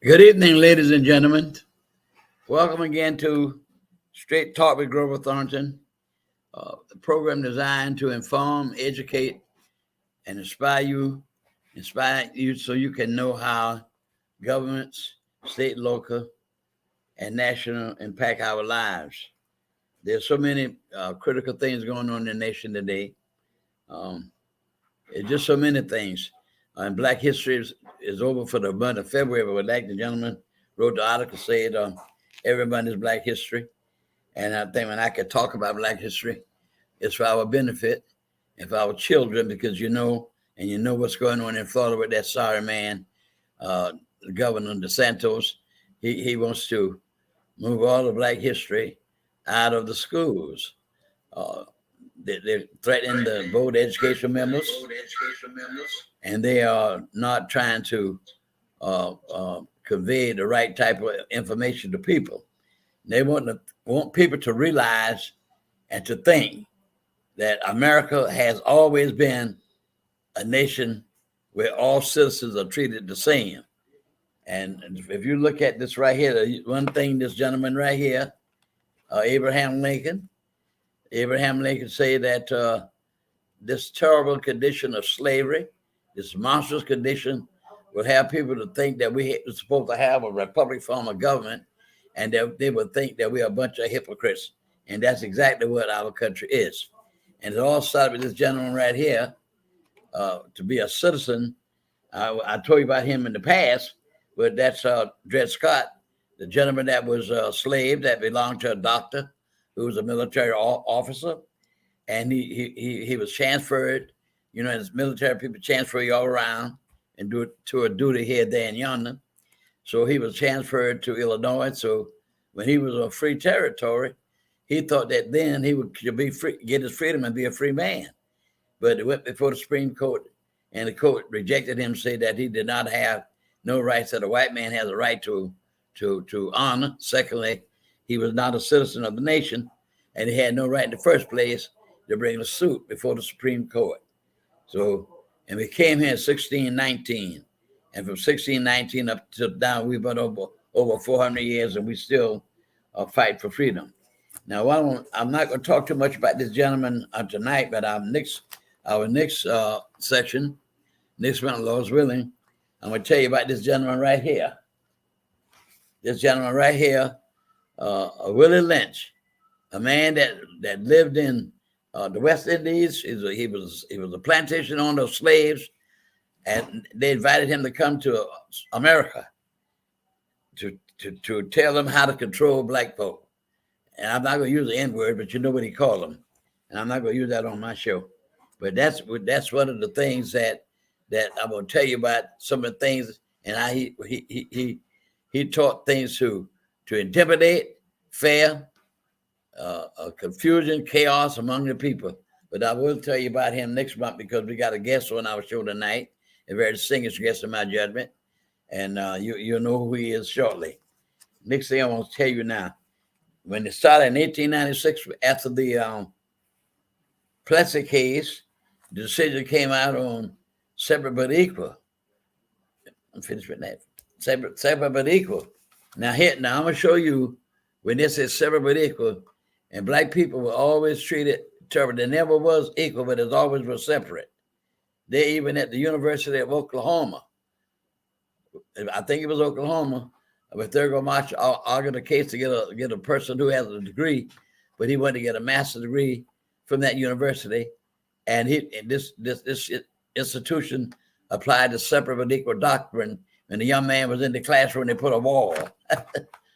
Good evening, ladies and gentlemen. Welcome again to Straight Talk with Grover Thornton, a program designed to inform, educate, and inspire you so you can know how governments, state, local, and national impact our lives. There's so many critical things going on in the nation today. Um, it's just so many things. And Black History is over for the month of February, but like the gentleman wrote the article said, everybody's Black History. And I think when I could talk about Black History, it's for our benefit and for our children, because you know what's going on in Florida with that sorry man, Governor DeSantis. He wants to move all of Black history out of the schools. They're threatening the board education members, and they are not trying to convey the right type of information to people. They want people to realize and to think that America has always been a nation where all citizens are treated the same. And if you look at this right here, one thing this gentleman right here, Abraham Lincoln say that this terrible condition of slavery, this monstrous condition, will have people to think that we're supposed to have a republic form of government, and that they would think that we're a bunch of hypocrites. And that's exactly what our country is. And it all started with this gentleman right here. To be a citizen, I told you about him in the past, but that's Dred Scott, the gentleman that was a slave that belonged to a doctor who was a military officer, and he was transferred. You know, as military people transfer you all around and do it to a duty here, there, and yonder. So he was transferred to Illinois. So when he was a free territory, he thought that then he could be free, get his freedom and be a free man. But it went before the Supreme Court, and the court rejected him, saying that he did not have no rights, that a white man has a right to honor. Secondly, he was not a citizen of the nation, and he had no right in the first place to bring a suit before the Supreme Court. So, and we came here in 1619, and from 1619 up to down, we've been over 400 years, and we still fight for freedom. Now, I'm not going to talk too much about this gentleman tonight, but our next section, next month, Lord's willing, I'm going to tell you about this gentleman right here. This gentleman right here, Willie Lynch, a man that lived in the West Indies. He was a plantation owner of slaves, and they invited him to come to America to tell them how to control black folk. And I'm not going to use the N-word, but you know what he called them. And I'm not going to use that on my show. But that's one of the things that I'm going to tell you about, some of the things, and how he taught things to intimidate, fear, confusion, chaos among the people. But I will tell you about him next month, because we got a guest on our show tonight, a very distinguished guest in my judgment. And you'll know who he is shortly. Next thing I want to tell you now, when it started in 1896, after the Plessy case, the decision came out on separate but equal. I'm finished with that. Separate but equal. Now I'm going to show you when this is separate but equal, and black people were always treated terrible. They never was equal, but it always was separate. They even at the University of Oklahoma, I think it was Oklahoma, but they're going to argue the case to get a person who has a degree, but he wanted to get a master's degree from that university, and this institution applied the separate but equal doctrine. When the young man was in the classroom, they put a wall.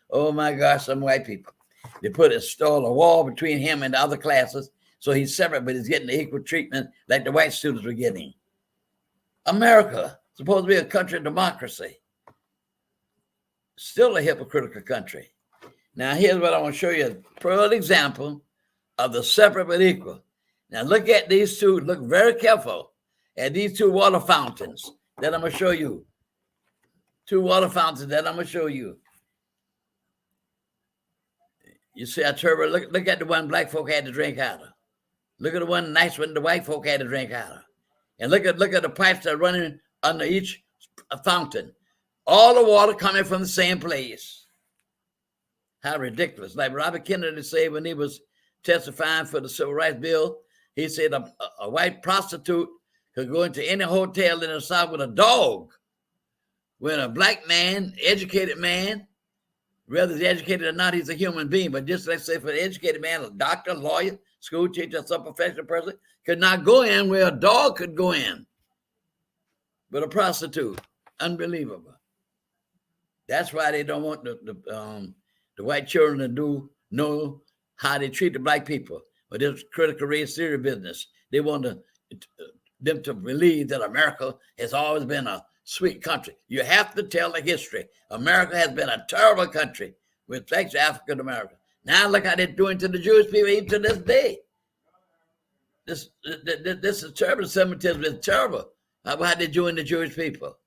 Oh my gosh, some white people. They installed a wall between him and the other classes, so he's separate, but he's getting the equal treatment like the white students were getting. America, supposed to be a country of democracy, still a hypocritical country. Now, here's what I want to show you, a pearl example of the separate but equal. Now, look at these two. Look very careful at these two water fountains that I'm going to show you. Two water fountains that I'm going to show you. You see how terrible? Look at the one black folk had to drink out of. Look at the one nice one the white folk had to drink out of. And look at the pipes that are running under each fountain. All the water coming from the same place. How ridiculous. Like Robert Kennedy said when he was testifying for the Civil Rights Bill, he said a white prostitute could go into any hotel in the South with a dog. When a black man, educated man, whether he's educated or not, he's a human being. But just let's say for an educated man, a doctor, lawyer, school teacher, some professional person, could not go in where a dog could go in. But a prostitute, unbelievable. That's why they don't want the white children to know how they treat the black people. But this critical race theory business, they want them to believe that America has always been a sweet country. You have to tell the history. America has been a terrible country with respect to African America. Now look how they're doing to the Jewish people even to this day. This is terrible. Semitism is terrible. How they're doing the Jewish people.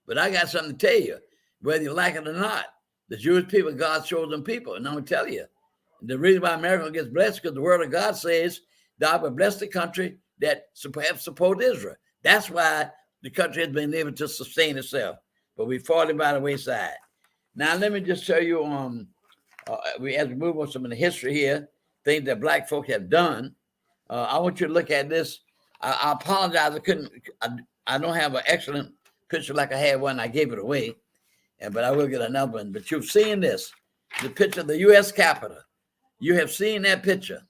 But I got something to tell you, whether you like it or not. The Jewish people, God's chosen people. And I'm going to tell you, the reason why America gets blessed because the word of God says, God will bless the country that perhaps support Israel. That's why the country has been able to sustain itself. But we're falling by the wayside. Now, let me just show you, as we move on some of the history here, things that black folk have done. I want you to look at this. I apologize. I don't have an excellent picture like I had one. I gave it away. But I will get another one. But you've seen this, the picture of the U.S. Capitol. You have seen that picture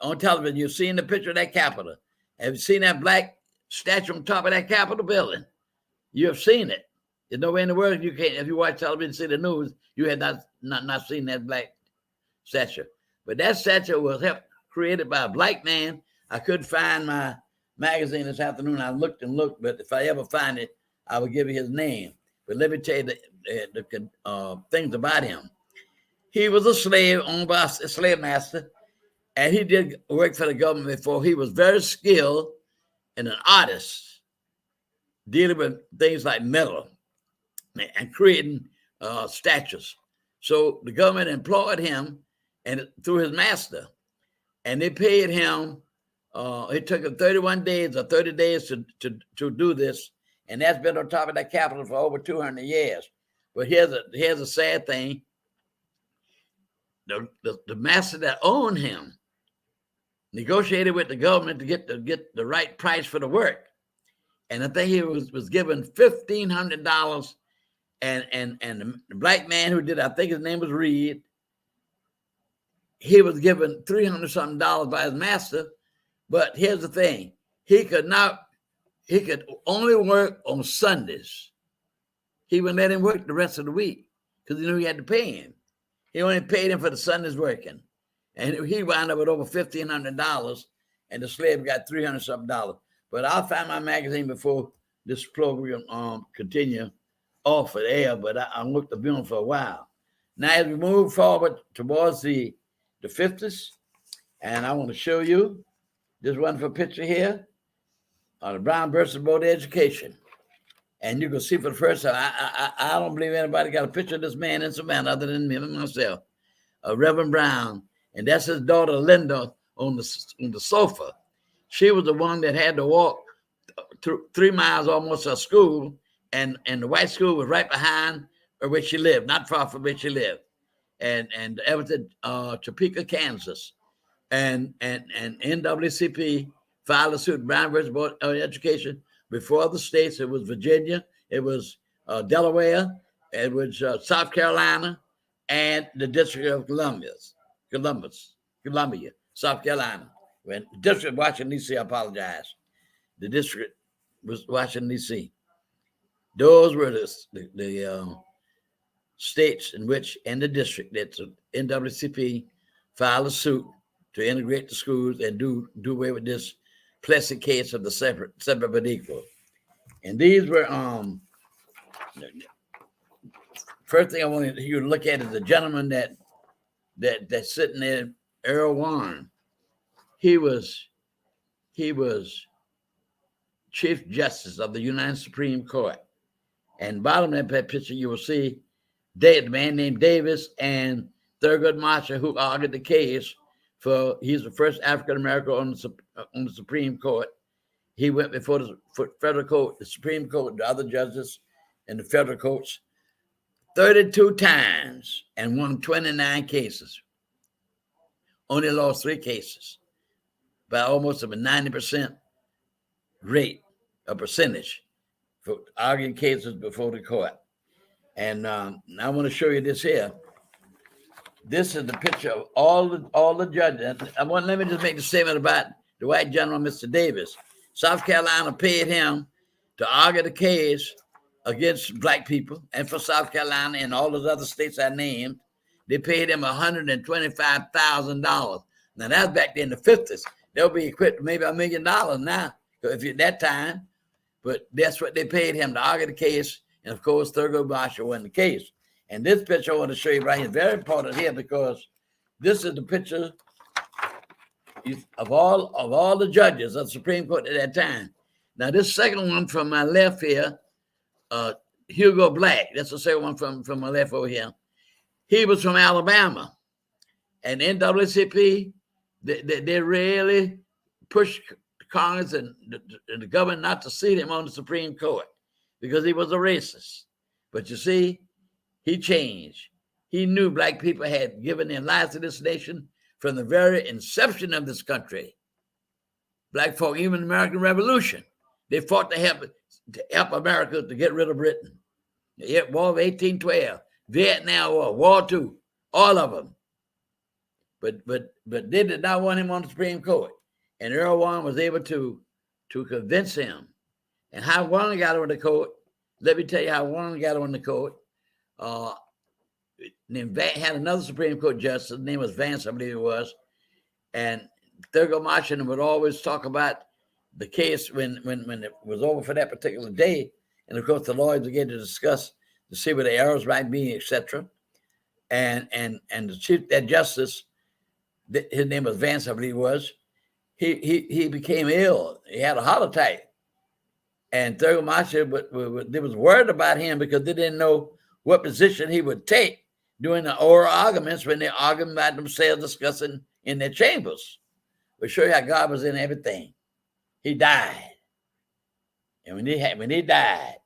on television. You've seen the picture of that Capitol. Have you seen that black statue on top of that Capitol building? You have seen it. There's no way in the world you can't. If you watch television, see the news, you had not seen that black statue. But that statue was created by a black man. I couldn't find my magazine this afternoon. I looked and looked, but if I ever find it, I will give you his name. But let me tell you the things about him. He was a slave owned by a slave master, and he did work for the government before. He was very skilled and an artist, dealing with things like metal and creating statues. So the government employed him and through his master, and they paid him. It took him 31 days or 30 days to do this. And that's been on top of that Capitol for over 200 years. But here's a sad thing. The master that owned him negotiated with the government to get the right price for the work. And I think he was given $1,500. And the black man who did, I think his name was Reed, he was given $300 something by his master. But here's the thing. He could only work on Sundays. He wouldn't let him work the rest of the week because he knew he had to pay him. He only paid him for the Sundays working. And he wound up with over $1,500, and the slave got $300 something. But I'll find my magazine before this program continue off the air, but I looked at them for a while. Now, as we move forward towards the 50s, and I want to show you this wonderful picture here. The Brown versus Board of Education. And you can see for the first time, I don't believe anybody got a picture of this man in Savannah other than me and myself, Reverend Brown. And that's his daughter, Linda, on the sofa. She was the one that had to walk 3 miles almost to school, and the white school was right behind where she lived, not far from where she lived. And Everton, Topeka, Kansas. And NAACP filed a suit, Brown versus Board of Education, before the states. It was Virginia, it was Delaware, it was South Carolina, and the District of Columbia, South Carolina. When the District of Washington, D.C., I apologize. The District was Washington, D.C. Those were the states in which, and the district that NAACP filed a suit to integrate the schools and do away with this classic case of the separate but equal. And these were first thing I wanted you to look at is the gentleman that's sitting there, Earl Warren. He was Chief Justice of the United Supreme Court. And bottom of that picture, you will see the man named Davis and Thurgood Marshall, who argued the case he's the first African American on the Supreme Court. He went before the federal court, the Supreme Court, the other judges, in the federal courts 32 times and won 29 cases. Only lost 3 cases by almost a 90% rate, a percentage for arguing cases before the court. And I want to show you this here. This is the picture of all the judges. Let me just make a statement about the white gentleman, Mr. Davis. South Carolina paid him to argue the case against black people, and for South Carolina and all those other states I named, they paid him $125,000. Now that's back in the 50s. They'll be equipped maybe $1 million now, if you're that time. But that's what they paid him to argue the case. And of course, Thurgood Marshall won the case. And this picture I want to show you right here is very important here because this is the picture of all the judges of the Supreme Court at that time. Now, this second one from my left here, Hugo Black. That's the second one from my left over here. He was from Alabama. And NAACP, they really pushed Congress and the government not to seat him on the Supreme Court because he was a racist. But you see, he changed. He knew black people had given their lives to this nation from the very inception of this country. Black folk, even the American Revolution, they fought to help America to get rid of Britain. The War of 1812, Vietnam War, War II, all of them. But they did not want him on the Supreme Court. And Earl Warren was able to convince him. And how Warren got on the court, let me tell you how Warren got on the court. Had another Supreme Court justice, his name was Vance, I believe it was. And Thurgood Marshall would always talk about the case when it was over for that particular day. And of course, the lawyers began to discuss to see where the errors might be, etc. And the chief, that justice, his name was Vance, I believe it was. He became ill. He had a heart attack. And Thurgood Marshall they was worried about him because they didn't know what position he would take during the oral arguments when they're arguing about themselves, discussing in their chambers. We'll show you how God was in everything. He died. And when he died,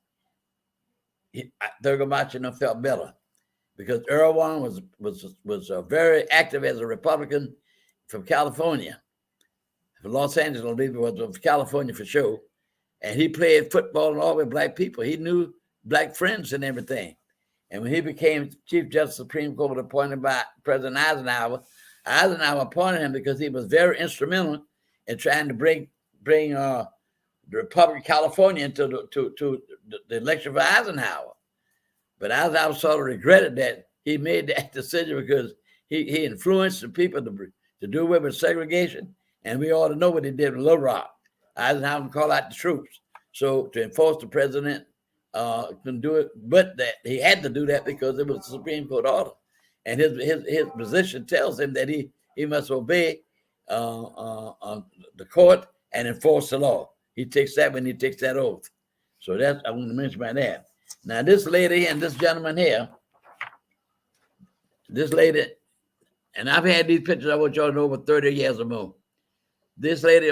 Thurgood Marshall felt better because Earl Warren was very active as a Republican from California. From Los Angeles, I believe it was, from California for sure. And he played football and all with black people. He knew black friends and everything. And when he became Chief Justice of the Supreme Court appointed by President Eisenhower appointed him because he was very instrumental in trying to bring the Republic of California into the election for Eisenhower. But Eisenhower sort of regretted that he made that decision because he influenced the people to do away with segregation. And we ought to know what he did in Little Rock. Eisenhower called out the troops. So to enforce the president couldn't do it, but that he had to do that because it was a Supreme Court order. And his position tells him that he must obey the court and enforce the law. He takes that when he takes that oath. So that's, I want to mention about that. Now, this lady and this gentleman here, this lady, and I've had these pictures, I want y'all to know, over 30 years or more. This lady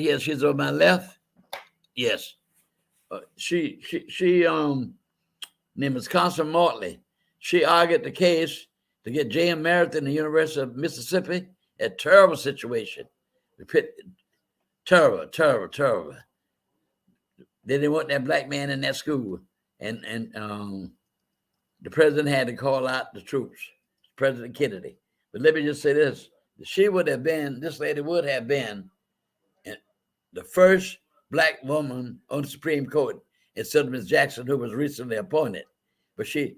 here, she's on my left. Yes. She name is Constance Motley. She argued the case to get J.M. Merritt in the University of Mississippi. A terrible situation. Terrible. They didn't want that black man in that school. And the president had to call out the troops, President Kennedy. But let me just say this. This lady would have been the first black woman on the Supreme Court instead of Ms. Jackson, who was recently appointed. But she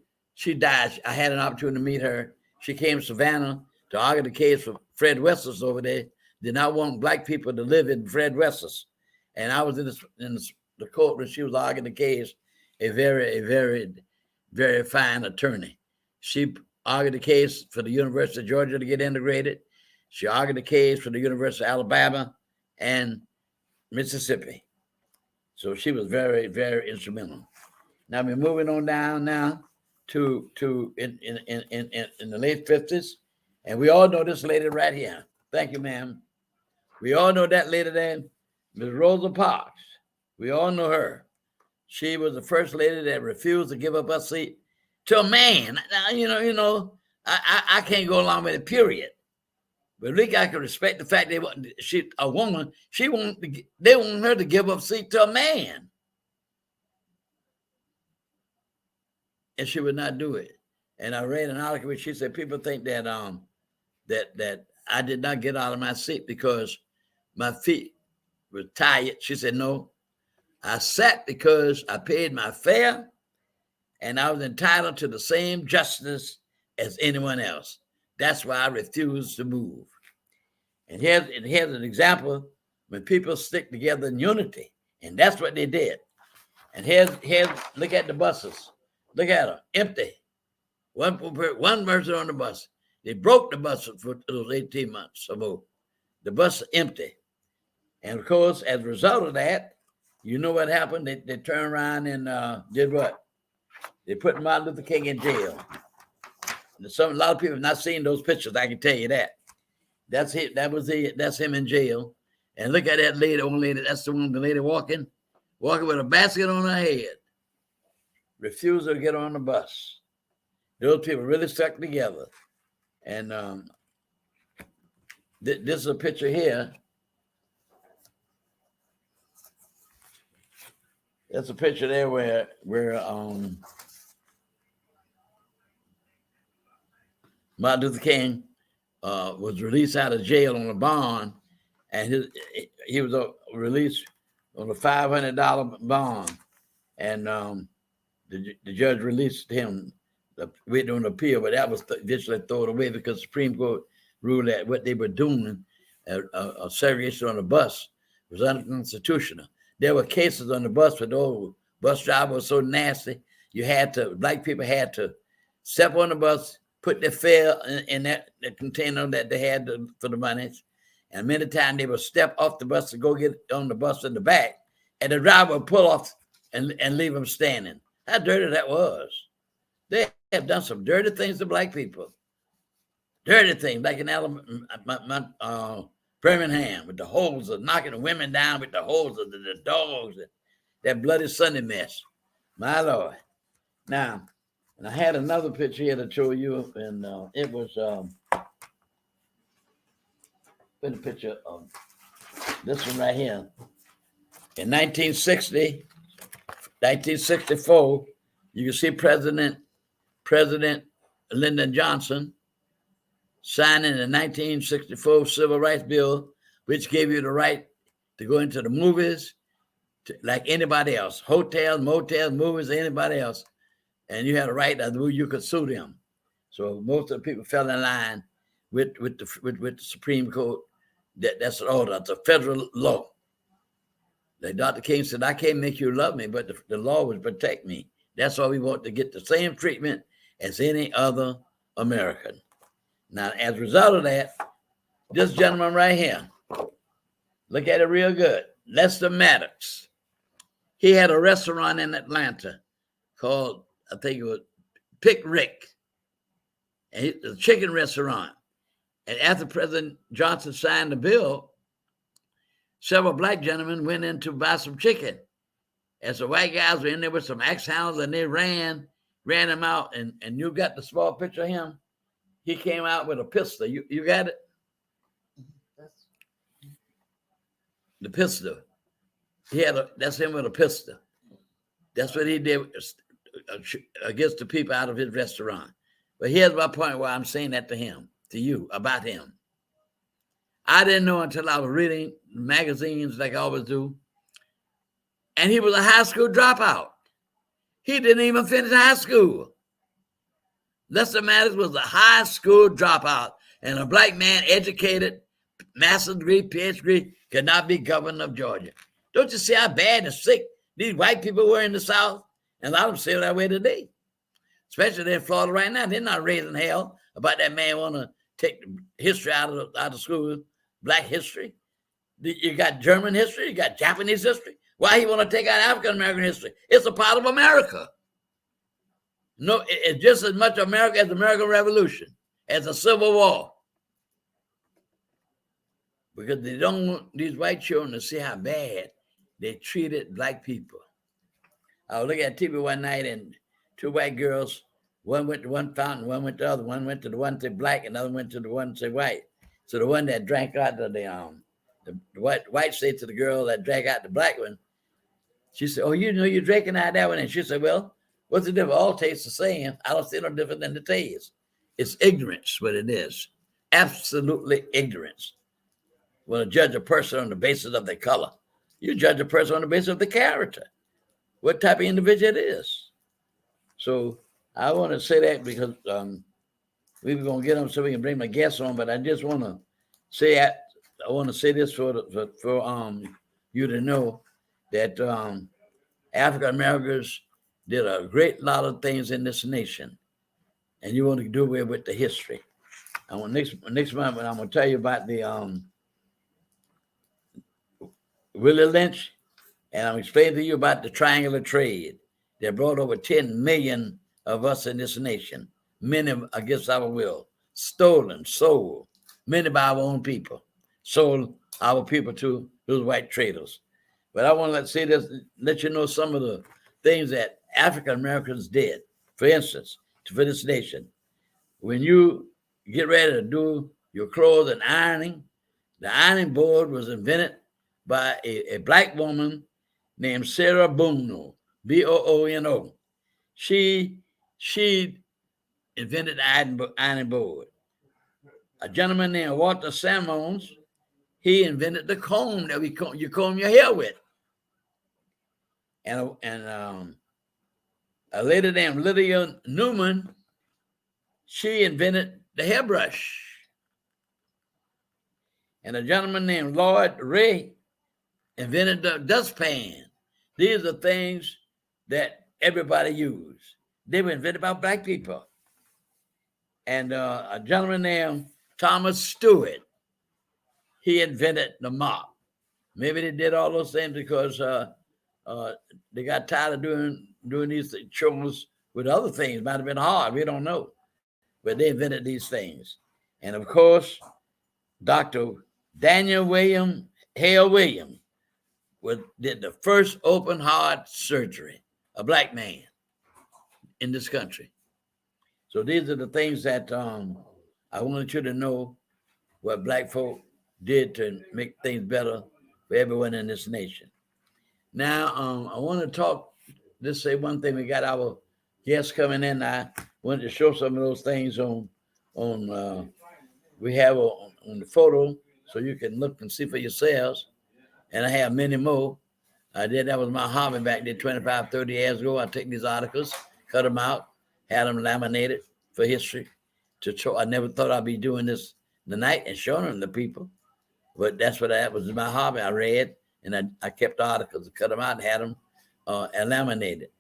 died. I had an opportunity to meet her. She came to Savannah to argue the case for Fred Wessels over there. Did not want black people to live in Fred Wessels. And I was in the court when she was arguing the case, a very, very fine attorney. She argued the case for the University of Georgia to get integrated. She argued the case for the University of Alabama and Mississippi. So she was very, very instrumental. Now we're moving on down now to in the late 50s. And we all know this lady right here. Thank you, ma'am. We all know that lady there, Ms. Rosa Parks. We all know her. She was the first lady that refused to give up her seat to a man. Now, I can't go along with it, period. But at least I can respect the fact they want a woman. They want her to give up seat to a man, and she would not do it. And I read an article where she said people think that that I did not get out of my seat because my feet were tired. She said, no, I sat because I paid my fare and I was entitled to the same justice as anyone else. That's why I refused to move. And here's an example when people stick together in unity, and that's what they did. And here's look at the buses. Look at them, empty. One person on the bus. They broke the bus for those 18 months or more. The bus empty. And of course, as a result of that, you know what happened? They turned around and did what? They put Martin Luther King in jail. A lot of people have not seen those pictures, I can tell you that. That's it. That's him in jail. And look at that lady, old lady. That's the lady walking with a basket on her head. Refused to get on the bus. Those people really stuck together. And this is a picture here. That's a picture there where Martin Luther King was released out of jail on a bond, and he was released on a $500 bond, and the judge released him. Waiting on appeal, but that was eventually thrown away because the Supreme Court ruled that what they were doing, segregation on the bus, was unconstitutional. There were cases on the bus where the bus driver was so nasty, black people had to step on the bus, put their fare in that container that they had for the money, and many times they would step off the bus to go get on the bus in the back, and the driver would pull off and leave them standing. How dirty that was. They have done some dirty things to black people. Dirty things, like in Birmingham, with the holes of knocking the women down with the holes of the dogs, that bloody Sunday mess. My Lord. Now, and I had another picture here to show you, and it was a picture of this one right here. In 1964, you can see President Lyndon Johnson signing the 1964 Civil Rights Bill, which gave you the right to go into the movies like anybody else, hotels, motels, movies, anybody else. And you had a right that you could sue them. So most of the people fell in line with the Supreme Court. That's an order. It's a federal law. Like Dr. King said, I can't make you love me, but the law would protect me. That's why we want to get the same treatment as any other American. Now, as a result of that, this gentleman right here, look at it real good, Lester Maddox. He had a restaurant in Atlanta called, I think it was Pick Rick, and it's a chicken restaurant. And after President Johnson signed the bill, several black gentlemen went in to buy some chicken. And so white guys were in there with some axe hounds, and they ran him out. And you got the small picture of him. He came out with a pistol. You got it? The pistol. That's him with a pistol. That's what he did against the people out of his restaurant. But here's my point why I'm saying that to you, about him. I didn't know until I was reading magazines like I always do. And he was a high school dropout. He didn't even finish high school. Lester Maddox was a high school dropout, and a black man, educated, master's degree, PhD degree, could not be governor of Georgia. Don't you see how bad and sick these white people were in the South? And a lot of them still that way today, especially in Florida right now. They're not raising hell about that man want to take history out of school, black history. You got German history, you got Japanese history. Why he want to take out African-American history? It's a part of America. No, it's just as much America as the American Revolution, as the Civil War. Because they don't want these white children to see how bad they treated black people. I was looking at TV one night, and two white girls, one went to one fountain, one went to the other. One went to the one say black, another went to the one say white. So the one that drank out of the white said to the girl that drank out the black one, she said, "Oh, you know you're drinking out that one." And she said, "Well, what's the difference? All tastes the same. I don't see no different than the taste. It's ignorance, what it is. Absolutely ignorance. When you judge a person on the basis of their color, you judge a person on the basis of the character, what type of individual it is." So I want to say that because we were going to get them so we can bring my guests on, but I just want to say I want to say this for you to know that African Americans did a great lot of things in this nation, and you want to do away with the history. I want next month I'm going to tell you about the Willie Lynch, and I'm explaining to you about the triangular trade that brought over 10 million of us in this nation, many against our will, stolen, sold, many by our own people, sold our people to those white traders. But I want to let you know some of the things that African Americans did. For instance, for this nation, when you get ready to do your clothes and ironing, the ironing board was invented by a black woman named Sarah Boono, Boono. She invented the ironing board. A gentleman named Walter Simmons, he invented the comb that you comb your hair with. And a lady named Lydia Newman, she invented the hairbrush. And a gentleman named Lloyd Ray invented the dustpan. These are things that everybody used. They were invented by black people. And a gentleman named Thomas Stewart, he invented the mop. Maybe they did all those things because they got tired of doing these chores with other things. Might have been hard. We don't know. But they invented these things. And of course, Dr. Daniel Hale Williams did the first open heart surgery, a black man in this country. So these are the things that I wanted you to know what black folk did to make things better for everyone in this nation. Now, I want to just say one thing. We got our guests coming in. I wanted to show some of those things we have on the photo so you can look and see for yourselves. And I have many more. That was my hobby back there 25, 30 years ago. I take these articles, cut them out, had them laminated for history to show. I never thought I'd be doing this tonight and showing them to people. But that was my hobby. I read and I kept the articles, cut them out and had them laminated.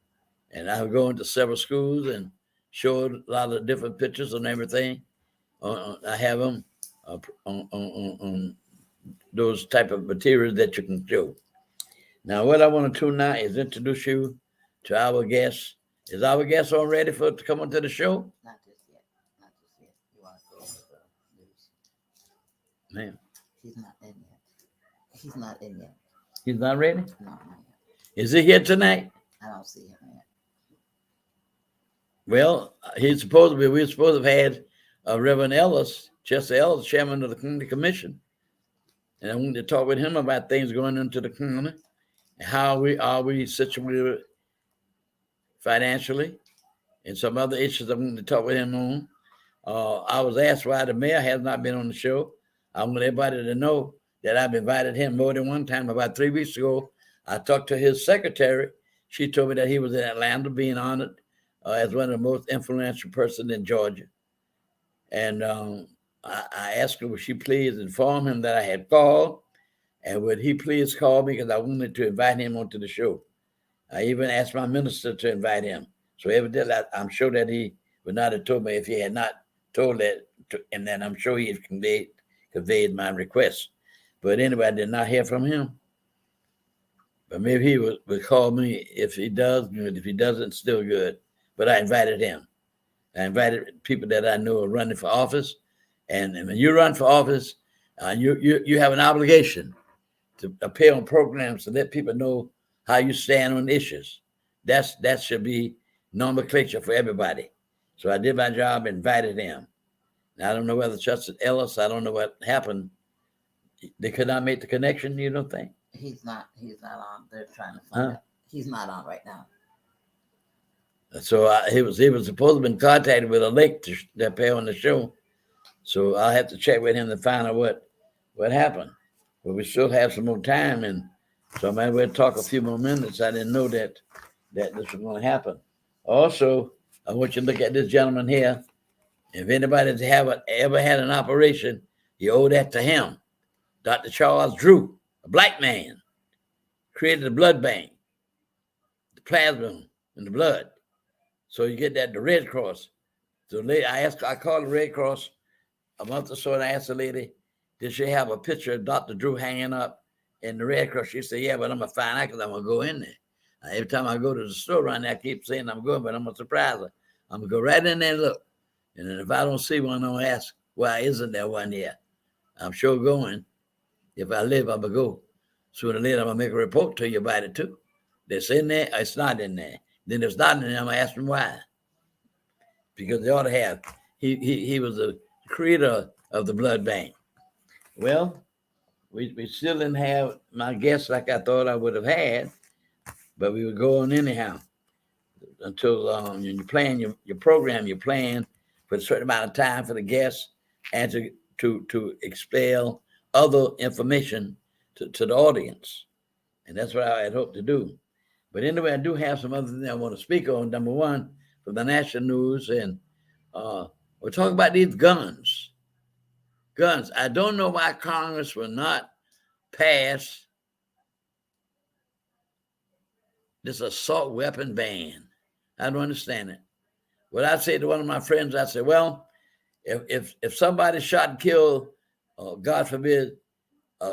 And I would go into several schools and showed a lot of different pictures and everything. I have them on those type of materials that you can show. Now, what I want to do now is introduce you to our guest. Is our guest all ready to come onto the show? Not just yet. Not just yet. You want to go over the news? Ma'am. He's not in yet. He's not in yet. He's not ready? No, not yet. Is he here tonight? I don't see him yet. Well, we're supposed to have had Reverend Ellis, Chester Ellis, chairman of the Community Commission. And I wanted to talk with him about things going into the community and how we situated financially and some other issues I wanted to talk with him on. I was asked why the mayor has not been on the show. I want everybody to know that I've invited him more than one time. About 3 weeks ago, I talked to his secretary. She told me that he was in Atlanta being honored as one of the most influential persons in Georgia. And I asked her, would she please inform him that I had called, and would he please call me because I wanted to invite him onto the show. I even asked my minister to invite him. So evidently, I'm sure that he would not have told me if he had not told that, and then I'm sure he had conveyed my request. But anyway, I did not hear from him. But maybe he would call me if he does, good. If he doesn't, still good. But I invited him. I invited people that I know are running for office. And when you run for office, you have an obligation to appear on programs to let people know how you stand on issues that should be nomenclature for everybody. So I did my job, invited him. Now, I don't know whether Justice Ellis, I don't know what happened. They could not make the connection, you don't think? He's not on. They're trying to find Huh? out. He's not on right now. So he was supposed to have been contacted with a link to appear on the show. So I'll have to check with him to find out what happened. But we still have some more time, and so maybe we'll talk a few more minutes. I didn't know that this was going to happen. Also, I want you to look at this gentleman here. If anybody's ever had an operation, you owe that to him. Dr. Charles Drew, a black man, created a blood bank, the plasma in the blood. So you get that, the Red Cross. So I called the Red Cross a month or so, and I asked the lady, did she have a picture of Dr. Drew hanging up in the Red Cross? She said, yeah, but I'm going to find out because I'm going to go in there. Every time I go to the store around there, I keep saying I'm going, but I'm going to surprise her. I'm going to go right in there and look. And then if I don't see one, I'm going to ask, why isn't there one here? I'm sure going. If I live, I'm going to go. Sooner or later, I'm going to make a report to you about it, too. It's in there, or it's not in there. Then if it's not in there, I'm going to ask them why. Because they ought to have. He was the creator of the blood bank. Well, we still didn't have my guests like I thought I would have had, but we would go on anyhow until you plan your program, you plan for a certain amount of time for the guests and to expel other information to the audience. And that's what I had hoped to do. But anyway, I do have some other things I want to speak on. Number one, from the national news, and we're talking about these guns. Guns. I don't know why Congress will not pass this assault weapon ban. I don't understand it. What I say to one of my friends, I say, well, if somebody shot and killed, God forbid,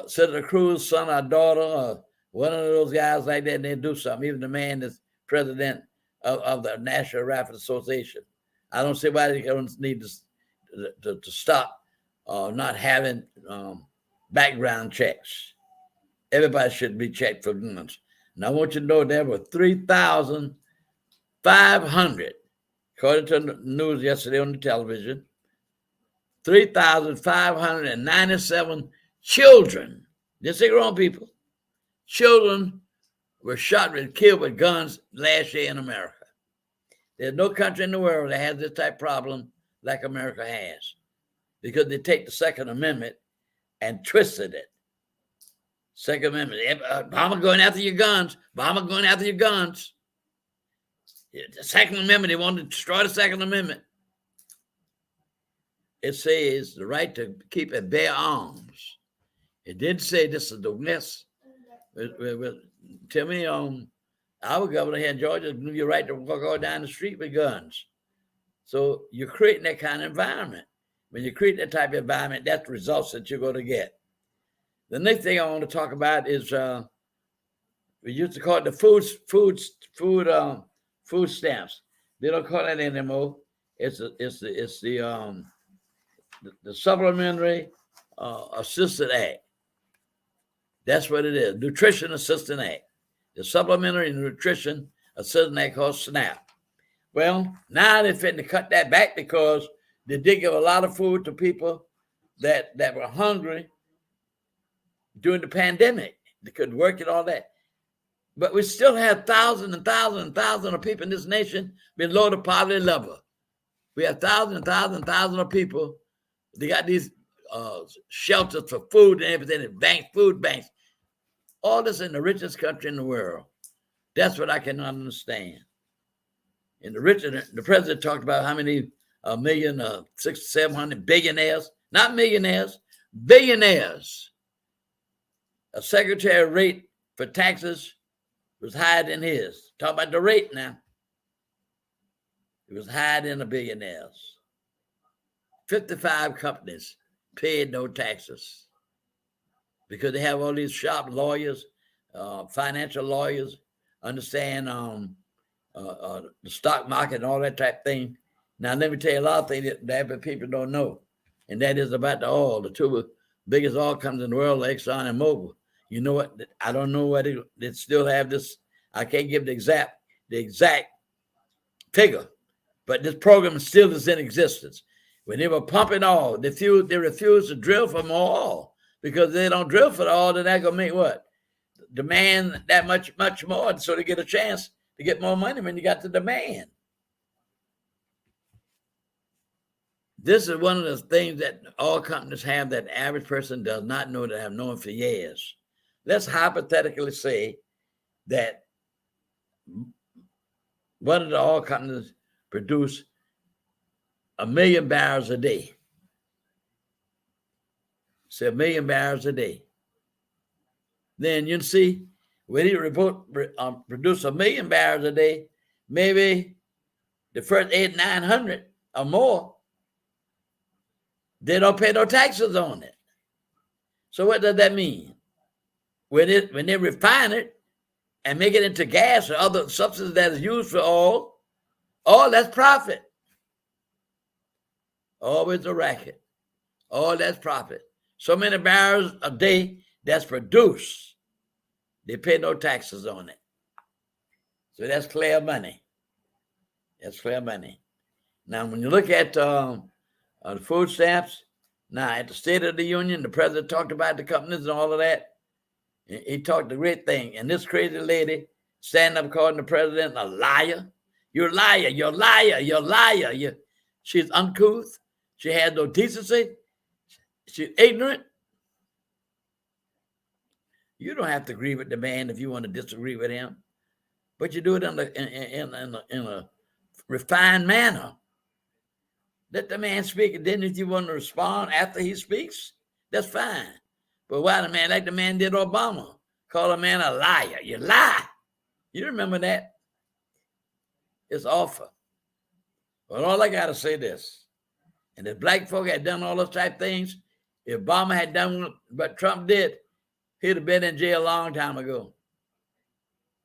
Senator Cruz' son or daughter, or one of those guys like that, and they do something, even the man that's president of the National Rifle Association, I don't see why they don't need to stop not having background checks. Everybody should be checked for guns. And I want you to know there were 3,500, according to the news yesterday on the television, 3,597 children, this ain't grown people, children were shot and killed with guns last year in America. There's no country in the world that has this type of problem like America has, because they take the Second Amendment and twisted it. Second Amendment, Obama going after your guns, Obama going after your guns. The Second Amendment, they want to destroy the Second Amendment. It says the right to keep and bear arms. It did say this is the West. Tell me, our governor here in Georgia gives you the right to walk all down the street with guns. So you're creating that kind of environment. When you create that type of environment, that's the results that you're going to get. The next thing I want to talk about is we used to call it the food stamps. They don't call it anymore. It's the Supplementary Assistance Act. That's what it is. Nutrition Assistance Act. The Supplementary Nutrition Assistance Act called SNAP. Well, now they're fitting to cut that back because they did give a lot of food to people that were hungry during the pandemic. They couldn't work and all that. But we still have thousands and thousands and thousands of people in this nation below the poverty level. We have thousands and thousands and thousands of people. They got these shelters for food and everything, banks, food banks. All this in the richest country in the world. That's what I cannot understand. And the president talked about how many 700 billionaires, not millionaires, billionaires. A secretary rate for taxes was higher than his. Talk about the rate now. It was higher than the billionaires. 55 companies paid no taxes because they have all these sharp lawyers, financial lawyers, understand the stock market and all that type of thing. Now, let me tell you a lot of things that people don't know, and that is about the oil. The two biggest oil companies in the world are Exxon and Mobil. You know what? I don't know whether they still have this. I can't give the exact the exact figure, but this program still is in existence. When they were pumping oil, they refused to drill for more oil, because they don't drill for the oil, then they're gonna make what? Demand that much more, so they get a chance to get more money when you got the demand. This is one of the things that all companies have that the average person does not know, that have known for years. Let's hypothetically say that one of the oil companies produce 1 million barrels a day. Say 1 million barrels a day. Then you see, when he produce 1 million barrels a day, maybe the first 800-900 or more, they don't pay no taxes on it. So what does that mean? When they refine it and make it into gas or other substances that is used for oil, that's profit. Always a racket. All that's profit. So many barrels a day that's produced, they pay no taxes on it. So that's clear money. That's clear money. Now, when you look at the food stamps, now at the State of the Union, the president talked about the companies and all of that. He talked a great thing. And this crazy lady standing up calling the president a liar. You're a liar. You're a liar. You're a liar. She's uncouth. She has no decency. She's ignorant. You don't have to agree with the man if you want to disagree with him, but you do it in a refined manner. Let the man speak, and then if you want to respond after he speaks, that's fine. But why the man, like the man did Obama, call a man a liar? You lie. You remember that? It's awful. But all I got to say this, and if black folk had done all those type things, if Obama had done what Trump did, he'd have been in jail a long time ago.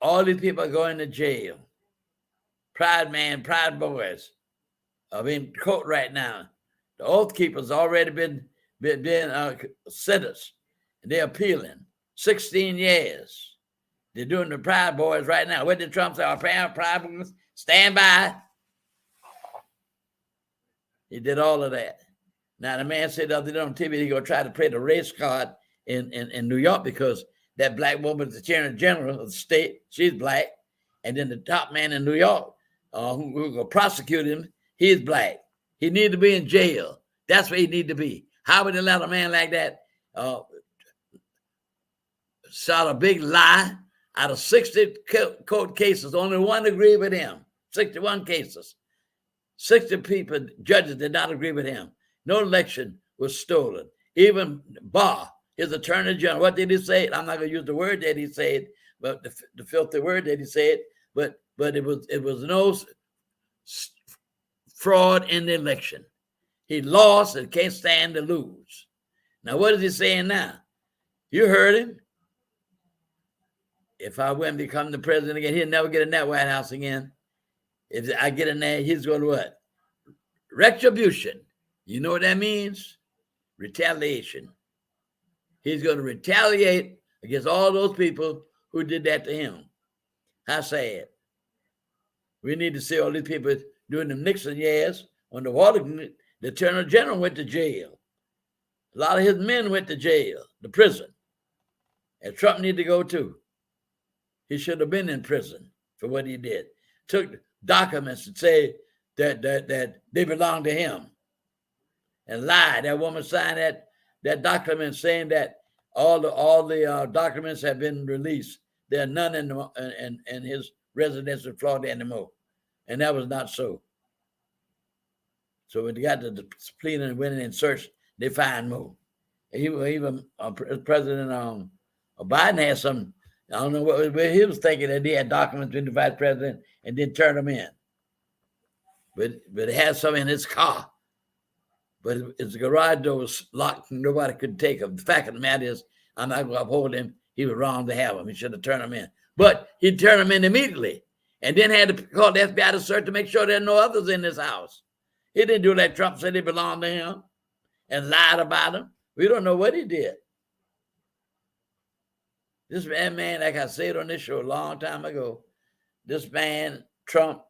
All these people are going to jail. Pride man, Pride boys are being caught right now. The Oath Keepers already been sentenced, and they're appealing 16 years. They're doing the Pride boys right now. What did Trump say? Our Pride boys, stand by. He did all of that. Now the man said the other day on TV he's gonna try to play the race card in New York, because that black woman is the Attorney General of the state. She's black, and then the top man in New York, who will prosecute him, he's black. He needs to be in jail. That's where he needs to be. How would they let a man like that start a big lie? Out of 60 court cases, only one agreed with him. 61 cases. 60 people, judges, did not agree with him. No election was stolen. Even Barr, his Attorney General, what did he say? I'm not going to use the word that he said, but the filthy word that he said, but it was no fraud in the election. He lost and can't stand to lose. Now, what is he saying now? You heard him. If I win, become the president again, he'll never get in that White House again. If I get in there, he's going to what? Retribution. You know what that means? Retaliation. He's going to retaliate against all those people who did that to him. How sad. We need to see all these people during the Nixon years when the Attorney General went to jail. A lot of his men went to jail, the prison. And Trump needed to go too. He should have been in prison for what he did. Took documents to say that they belong to him, and lied. That woman signed that document saying that all the documents have been released. There are none in his residence in Florida anymore, and that was not so. So when they got the subpoena and went in and searched, they find more. Even President Biden had some. I don't know what he was thinking, that he had documents in the vice president and didn't turn them in. But it had some in his car. But his garage door was locked and nobody could take them. The fact of the matter is, I'm not going to uphold him. He was wrong to have them. He should have turned them in. But he turned them in immediately and then had to call the FBI to search to make sure there are no others in this house. He didn't do that. Trump said they belonged to him and lied about them. We don't know what he did. This man, like I said on this show a long time ago, this man, Trump,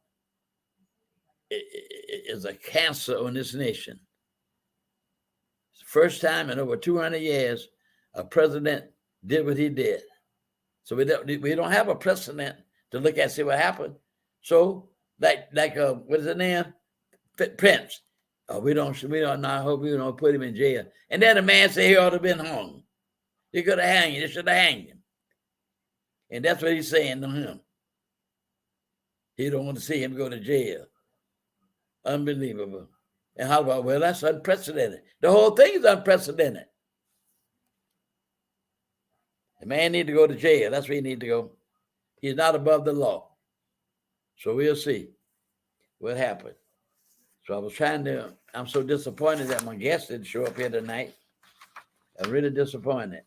is a cancer on this nation. It's the first time in over 200 years a president did what he did. So we don't have a precedent to look at, see what happened. So like what is his name? Prince. We don't know. I hope we don't put him in jail. And then the man said he ought to have been hung. They could have hanged him. They should have hanged him. And that's what he's saying to him. He don't want to see him go to jail. Unbelievable. And how about, well, that's unprecedented. The whole thing is unprecedented. The man need to go to jail. That's where he need to go. He's not above the law. So we'll see what happens. So I was I'm so disappointed that my guest didn't show up here tonight. I'm really disappointed.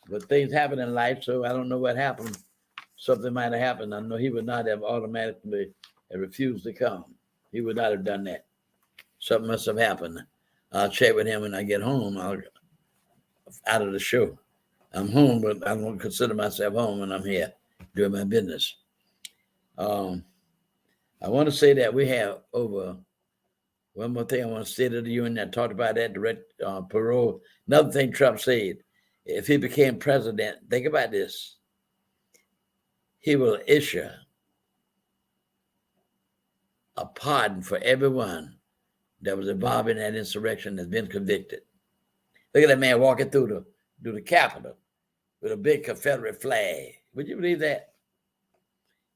But things happen in life, so I don't know what happened. Something might have happened. I know he would not have automatically refused to come. He would not have done that. Something must have happened. I'll check with him when I get home. I'll out of the show. I'm home, but I don't consider myself home when I'm here doing my business. I want to say that we have over, one more thing I want to say to you, and I talked about that, direct parole. Another thing Trump said, if he became president, think about this, he will issue a pardon for everyone that was involved in that insurrection that's been convicted. Look at that man walking through the Capitol with a big Confederate flag. Would you believe that?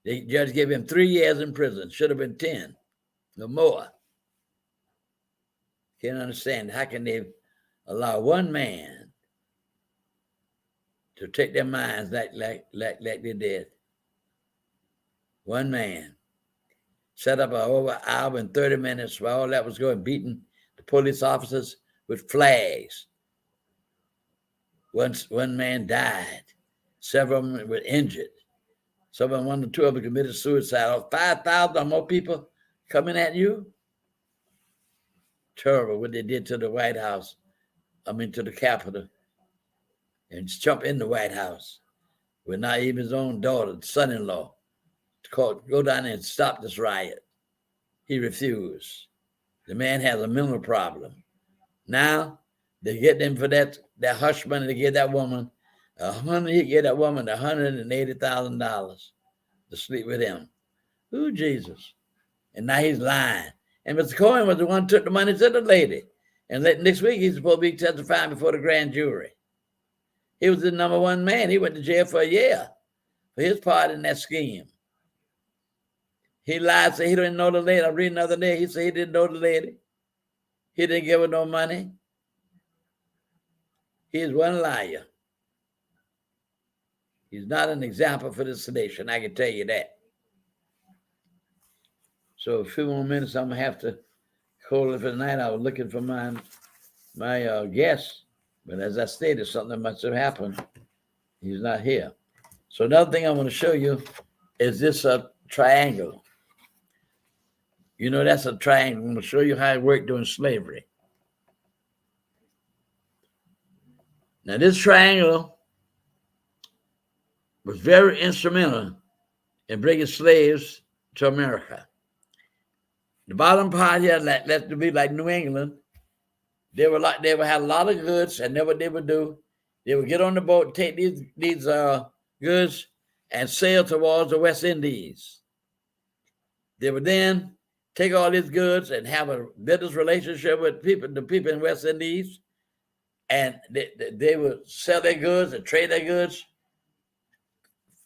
The judge gave him 3 years in prison. Should have been 10 or more. Can't understand. How can they allow one man to take their minds like they did? One man set up over an hour and 30 minutes while all that was going, beating the police officers with flags. One man died. Several of them were injured. Some of them, 1 or 2 of them committed suicide. 5,000 or more people coming at you. Terrible what they did to the White House. To the Capitol. And jump in the White House. With not even his own daughter, son-in-law, go down there and stop this riot. He refused. The man has a mental problem. Now, they get them for that hush money to give that woman. He gave that woman $180,000 to sleep with him. Ooh, Jesus. And now he's lying. And Mr. Cohen was the one who took the money to the lady. And next week he's supposed to be testifying before the grand jury. He was the number one man. He went to jail for a year for his part in that scheme. He lied, said he didn't know the lady. I'm reading the other day. He said he didn't know the lady. He didn't give her no money. He's one liar. He's not an example for this nation, I can tell you that. So a few more minutes, I'm going to have to call it for tonight. I was looking for my guest, but as I stated, something must have happened. He's not here. So another thing I want to show you is this triangle. You know, that's a triangle. I'm going to show you how it worked during slavery. Now, this triangle was very instrumental in bringing slaves to America. The bottom part here, let's be like New England. They would have a lot of goods, and then what they would do, they would get on the boat, take these goods, and sail towards the West Indies. They would then take all these goods and have a business relationship with the people in West Indies, and they would sell their goods and trade their goods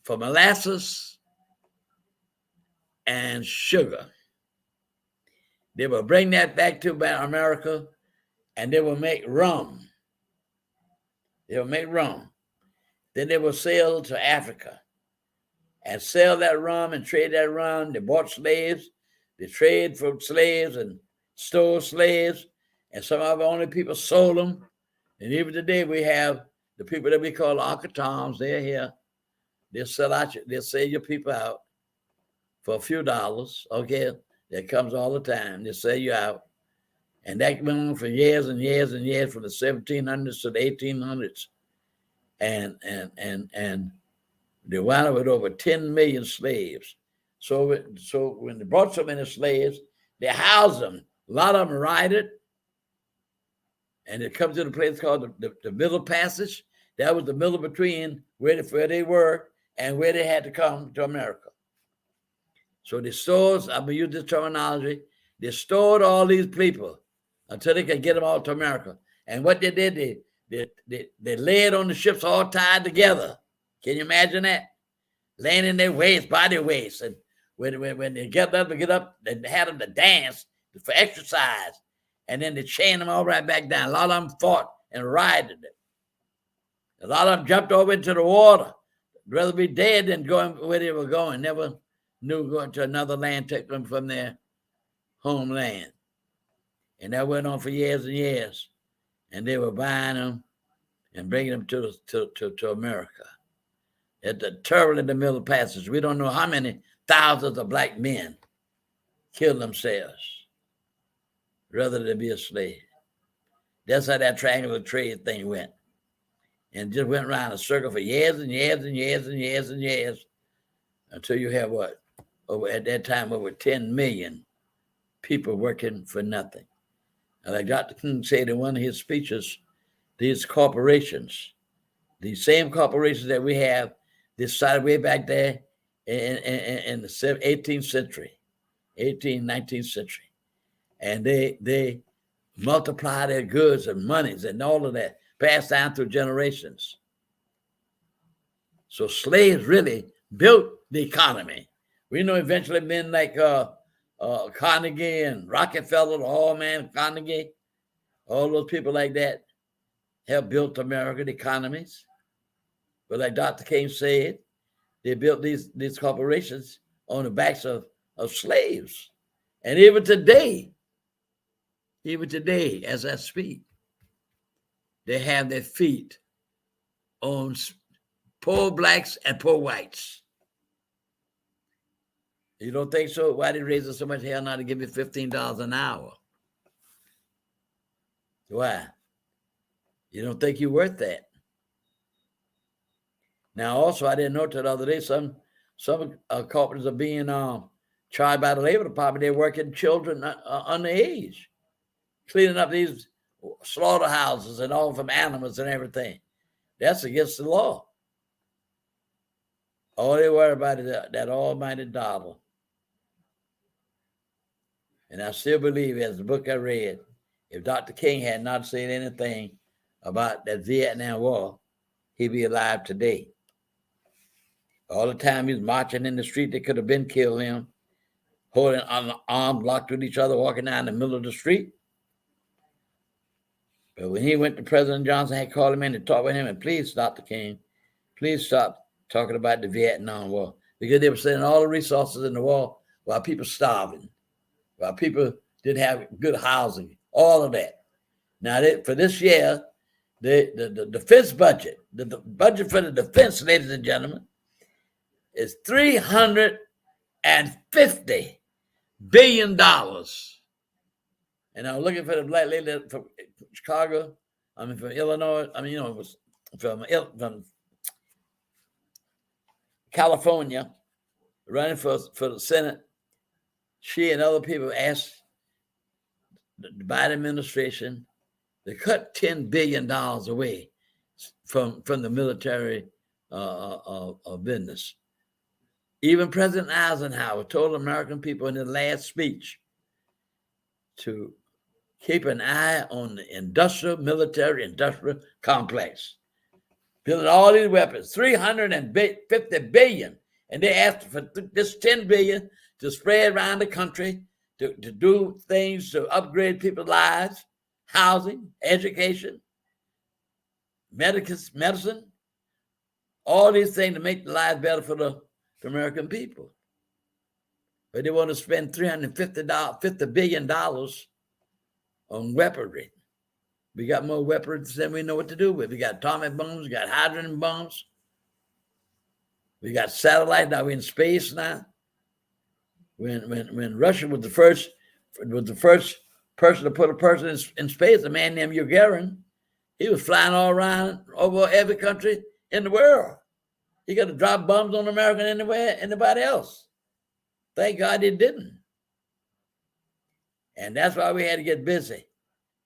for molasses and sugar. They will bring that back to America, and they will make rum. They will make rum. Then they will sail to Africa and sell that rum and trade that rum. They bought slaves. They trade for slaves and stole slaves. And some of the only people sold them. And even today we have the people that we call Uncle Toms. They're here. They'll sell your people out for a few dollars. Okay. That comes all the time. They sell you out. And that went on for years and years and years, from the 1700s to the 1800s. And They wound up with over 10 million slaves. So when they brought so many slaves, they housed them. A lot of them rioted, and it comes to the place called the Middle Passage. That was the middle between where they were and where they had to come to America. So they stored, I'm going to use this terminology, they stored all these people until they could get them all to America. And what they did, they laid on the ships all tied together. Can you imagine that? Laying in their waist, by their waist. And when they get up, they had them to dance for exercise. And then they chained them all right back down. A lot of them fought and rioted it. A lot of them jumped over into the water. Rather be dead than going where they were going. Never knew going to another land, take them from their homeland. And that went on for years and years. And they were buying them and bringing them to America. At the terrible in the Middle Passage, we don't know how many thousands of black men killed themselves rather than be a slave. That's how that triangular trade thing went. And just went around a circle for years and years and years and years and years until you have what? At that time, over 10 million people working for nothing. And like Dr. King said in one of his speeches, these corporations, these same corporations that we have, they started way back there in the 18th century, 19th century. And they multiply their goods and monies and all of that, passed down through generations. So slaves really built the economy. We know eventually men like Carnegie and Rockefeller, Hallman, Carnegie, all those people like that have built America, the economies. But like Dr. King said, they built these corporations on the backs of slaves. And even today, as I speak, they have their feet on poor blacks and poor whites. You don't think so? Why did they raise us so much hell now to give you $15 an hour? Why? You don't think you're worth that? Now, also, I didn't know till the other day, some corporates are being charged by the Labor Department. They're working children underage, cleaning up these slaughterhouses and all from animals and everything. That's against the law. All they worry about is that almighty dollar. And I still believe, as the book I read, if Dr. King had not said anything about that Vietnam War, he'd be alive today. All the time he was marching in the street, they could have been killed him, holding on arms locked with each other, walking down the middle of the street. But when he went to President Johnson, had called him in to talk with him, and please, Dr. King, please stop talking about the Vietnam War, because they were sending all the resources in the war while people starving, while people didn't have good housing, all of that. Now, for this year, the defense budget, the budget for the defense, ladies and gentlemen, is $350 billion. And I was looking for the black lady from Chicago, from Illinois, it was from California, running for the Senate. She and other people asked the Biden administration to cut $10 billion away from the military business. Even President Eisenhower told American people in his last speech to keep an eye on the military complex. Building all these weapons, $350 billion. And they asked for this $10 billion to spread around the country, to do things to upgrade people's lives, housing, education, medicine, all these things to make the lives better for the American people. But they want to spend $50 billion on weaponry. We got more weapons than we know what to do with. We got atomic bombs, we got hydrogen bombs, we got satellites. Now we're in space now. When Russia was the first person to put a person in space, a man named Yuri Gagarin, he was flying all around over every country in the world. He got to drop bombs on America anywhere, anybody else. Thank God he didn't. And that's why we had to get busy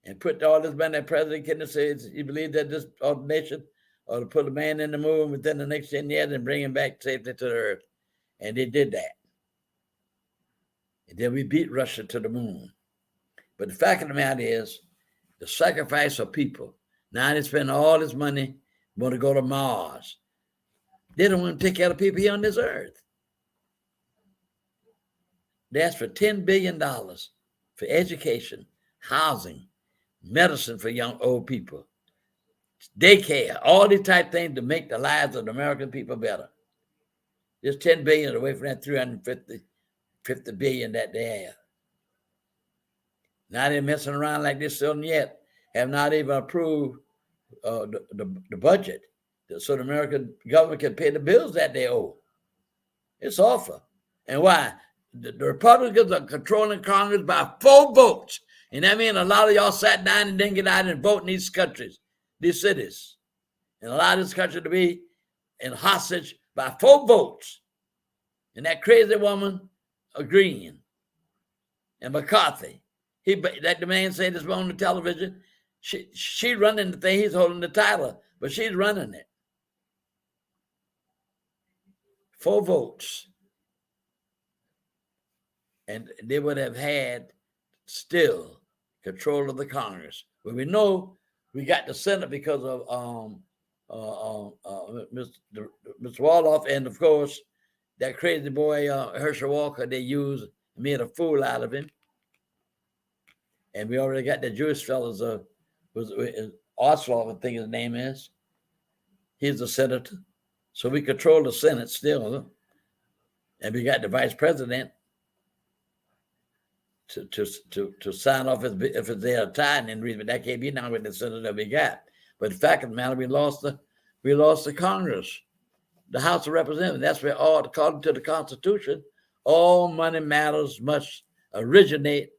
and put all this money that President Kennedy says he believed that this nation ought to put a man in the moon within the next 10 years and bring him back safely to the earth. And they did that. And then we beat Russia to the moon. But the fact of the matter is, the sacrifice of people. Now they spend all this money, want to go to Mars. They don't want to take care of people here on this earth. They asked for $10 billion for education, housing, medicine for young old people, daycare, all these type of things to make the lives of the American people better. Just $10 billion away from that $350 billion that they have. Now they're messing around like this still yet, have not even approved the budget so the American government can pay the bills that they owe. It's awful. And why? The Republicans are controlling Congress by 4 votes. And that means a lot of y'all sat down and didn't get out and vote in these countries, these cities. And a lot of this country to be in hostage by 4 votes. And that crazy woman agreeing. And McCarthy, that the man said this on the television, she running the thing, he's holding the title, but she's running it. 4 votes. And they would have had still control of the Congress. But we know we got the Senate because of Mr. Waldorf, and of course that crazy boy Herschel Walker. They used, made a fool out of him, and we already got the Jewish fellows. Was Oswald, I think his name is. He's a senator, so we control the Senate still, and we got the vice president. To sign off if it's there a time, and reason that can't be now with the Senate that we got. But the fact of the matter, we lost the Congress, the House of Representatives. That's where all, according to the Constitution, all money matters must originate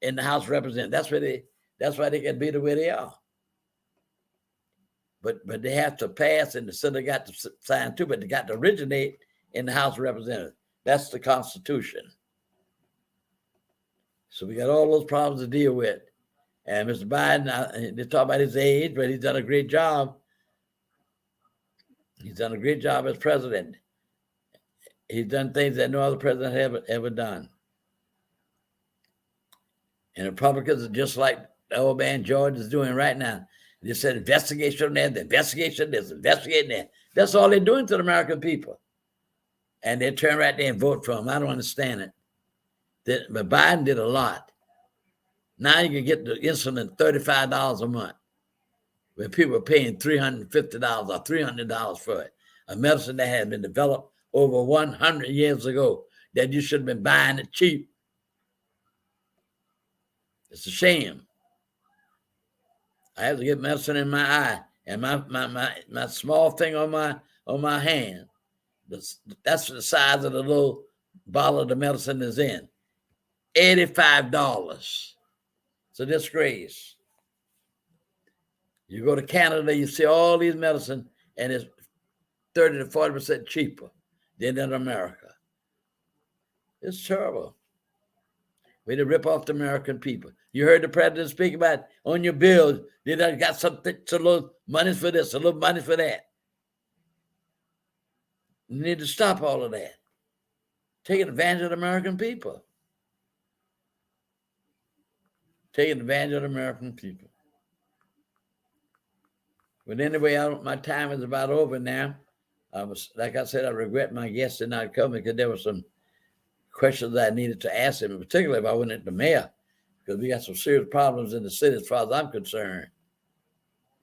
in the House of Representatives. That's why they can be the way they are. But they have to pass, and the Senate got to sign too, but they got to originate in the House of Representatives. That's the Constitution. So we got all those problems to deal with. And Mr. Biden, they talk about his age, but he's done a great job. He's done a great job as president. He's done things that no other president ever done. And Republicans are just like the old man George is doing right now. They said investigation there, the investigation this, investigating that. That's all they're doing to the American people. And they turn right there and vote for him. I don't understand it. But Biden did a lot. Now you can get the insulin $35 a month, where people are paying $350 or $300 for it. A medicine that had been developed over 100 years ago, that you should have been buying it cheap. It's a shame. I have to get medicine in my eye, and my small thing on my hand. That's the size of the little bottle of the medicine is in. $85. It's a disgrace. You go to Canada, you see all these medicine, and it's 30 to 40% cheaper than in America. It's terrible. We to rip off the American people. You heard the president speak about on your bills, they done got some little money for this, a little money for that. You need to stop all of that. Taking advantage of the American people. Taking advantage of the American people. But anyway, my time is about over now. Like I said, I regret my guests did not come because there were some questions that I needed to ask him, particularly if I went at the mayor, because we got some serious problems in the city as far as I'm concerned.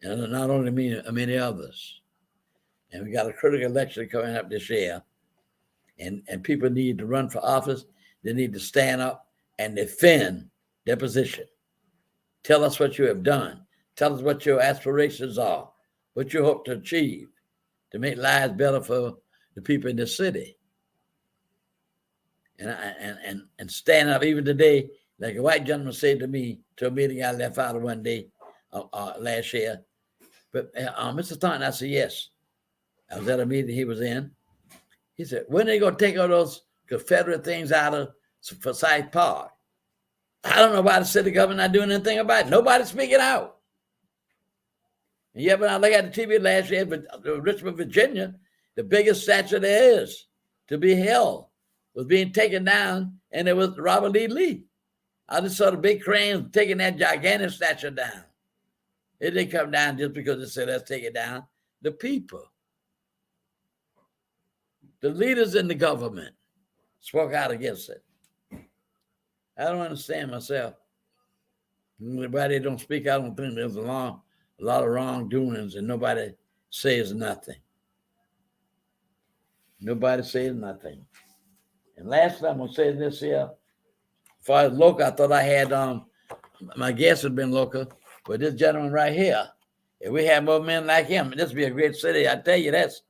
And not only me, many others. And we got a critical election coming up this year. And people need to run for office. They need to stand up and defend their position. Tell us what you have done. Tell us what your aspirations are, what you hope to achieve to make lives better for the people in the city. And stand up. Even today, like a white gentleman said to me, to a meeting I left out of one day last year, but Mr. Thornton, I said, yes. I was at a meeting he was in. He said, when are they going to take all those Confederate things out of Forsyth Park? I don't know why the city government not doing anything about it. Nobody's speaking out. And yet, when I look at the TV last year in Richmond, Virginia, the biggest statue there is to be held was being taken down, and it was Robert E. Lee. I just saw the big cranes taking that gigantic statue down. It didn't come down just because they said, let's take it down. The people, the leaders in the government spoke out against it. I don't understand myself. Everybody don't speak out. I don't think there's a lot of wrongdoings and nobody says nothing. Nobody says nothing. And last time I'm going to say this here, as far as local, I thought I had, my guest had been local, but this gentleman right here, if we had more men like him, this would be a great city. I tell you, that's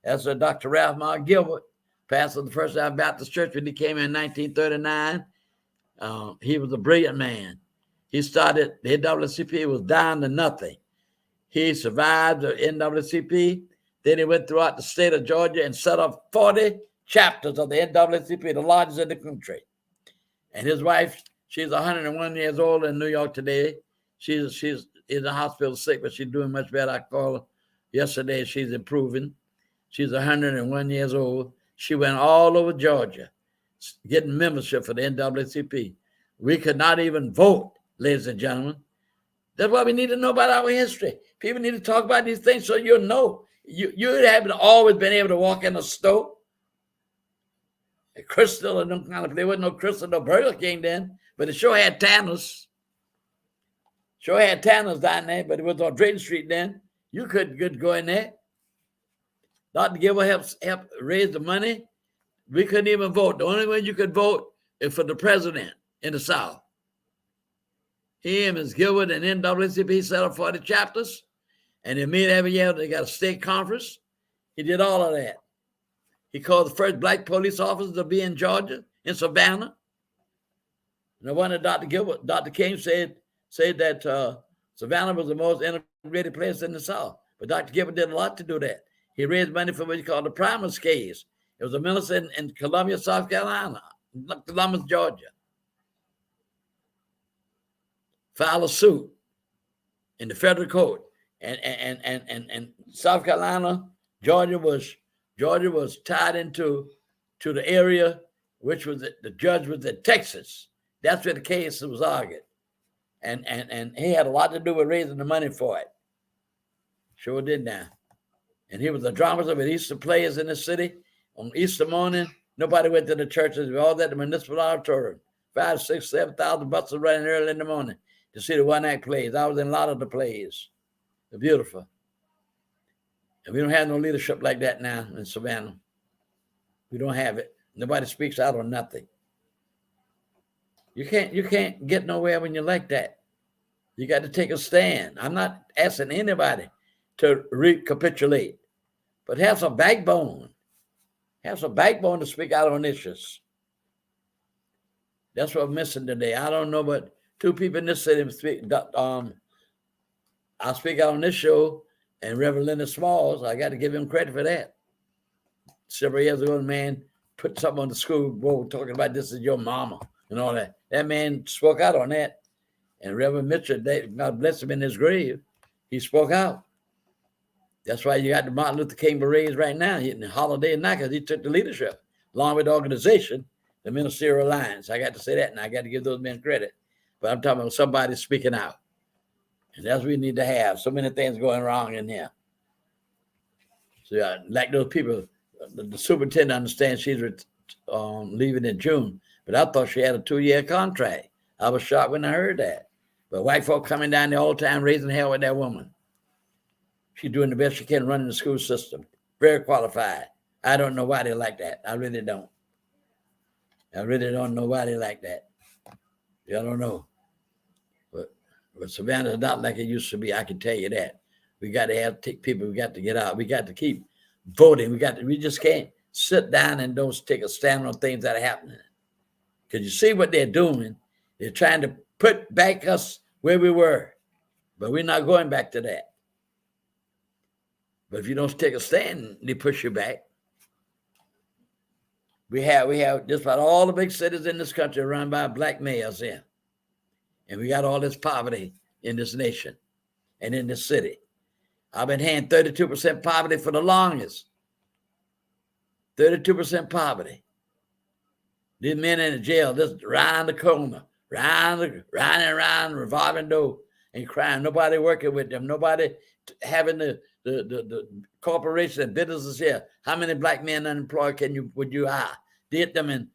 Dr. Ralph Mark Gilbert, pastor of the First Baptist Church when he came in 1939. He was a brilliant man. He started, the NAACP was down to nothing. He survived the NAACP. Then he went throughout the state of Georgia and set up 40 chapters of the NAACP, the largest in the country. And his wife, she's 101 years old in New York today. She's in the hospital sick, but she's doing much better. I called her yesterday. She's improving. She's 101 years old. She went all over Georgia getting membership for the NAACP. We could not even vote, ladies and gentlemen. That's why we need to know about our history. People need to talk about these things so you'll know. You haven't always been able to walk in a store. A Crystal and them kind of, there wasn't no Crystal, no Burger King then, but it sure had Tanner's. Sure had Tanner's down there, but it was on Drayton Street then. You couldn't go in there. Dr. Gilbert helped raise the money. We couldn't even vote. The only way you could vote is for the president in the South. He and Ms. Gilbert and NAACP set up 40 chapters, and they meet every year. They got a state conference. He did all of that. He called the first black police officer to be in Georgia, in Savannah. No wonder Dr. King said that Savannah was the most integrated place in the South. But Dr. Gilbert did a lot to do that. He raised money for what he called the Primus case. It was a minister in Columbia, South Carolina, Columbus, Georgia. Filed a suit in the federal court. And South Carolina, Georgia was tied into the area, which was the judge was in Texas. That's where the case was argued. And he had a lot to do with raising the money for it. Sure did now. And he was a dramatist with Easter players in the city. On Easter morning, nobody went to the churches. We all at the municipal auditorium. 5,000, 6,000, 7,000 buses running early in the morning to see the one-act plays. I was in a lot of the plays. They're beautiful. And we don't have no leadership like that now in Savannah. We don't have it. Nobody speaks out on nothing. You can't get nowhere when you're like that. You got to take a stand. I'm not asking anybody to recapitulate, but have some backbone. Have some backbone to speak out on issues. That's what I'm missing today. I don't know, but two people in this city speak. I'll speak out on this show, and Reverend Leonard Smalls, I got to give him credit for that. Several years ago, the man put something on the school board talking about this is your mama and all that. That man spoke out on that. And Reverend Mitchell, God bless him in his grave, he spoke out. That's why you got the Martin Luther King berets right now, hitting the holiday now, because he took the leadership, along with the organization, the Ministerial Alliance. I got to say that, and I got to give those men credit. But I'm talking about somebody speaking out. And that's what we need to have. So many things going wrong in here. So like those people, the superintendent understands she's leaving in June, but I thought she had a 2-year contract. I was shocked when I heard that. But white folk coming down there all the time, raising hell with that woman. She's doing the best she can running the school system. Very qualified. I don't know why they like that. I really don't. I really don't know why they like that. I don't know. But Savannah is not like it used to be. I can tell you that. We got to have people. We got to get out. We got to keep voting. We just can't sit down and don't take a stand on things that are happening. Because you see what they're doing. They're trying to put back us where we were. But we're not going back to that. But if you don't take a stand, they push you back. We have just about all the big cities in this country run by black mayors here. And we got all this poverty in this nation and in this city. I've been hearing 32% poverty for the longest. 32% poverty. These men in the jail just round the corner, round and round, revolving door and crying. Nobody working with them. Nobody having the corporation and businesses here. How many black men unemployed would you hire? Get them and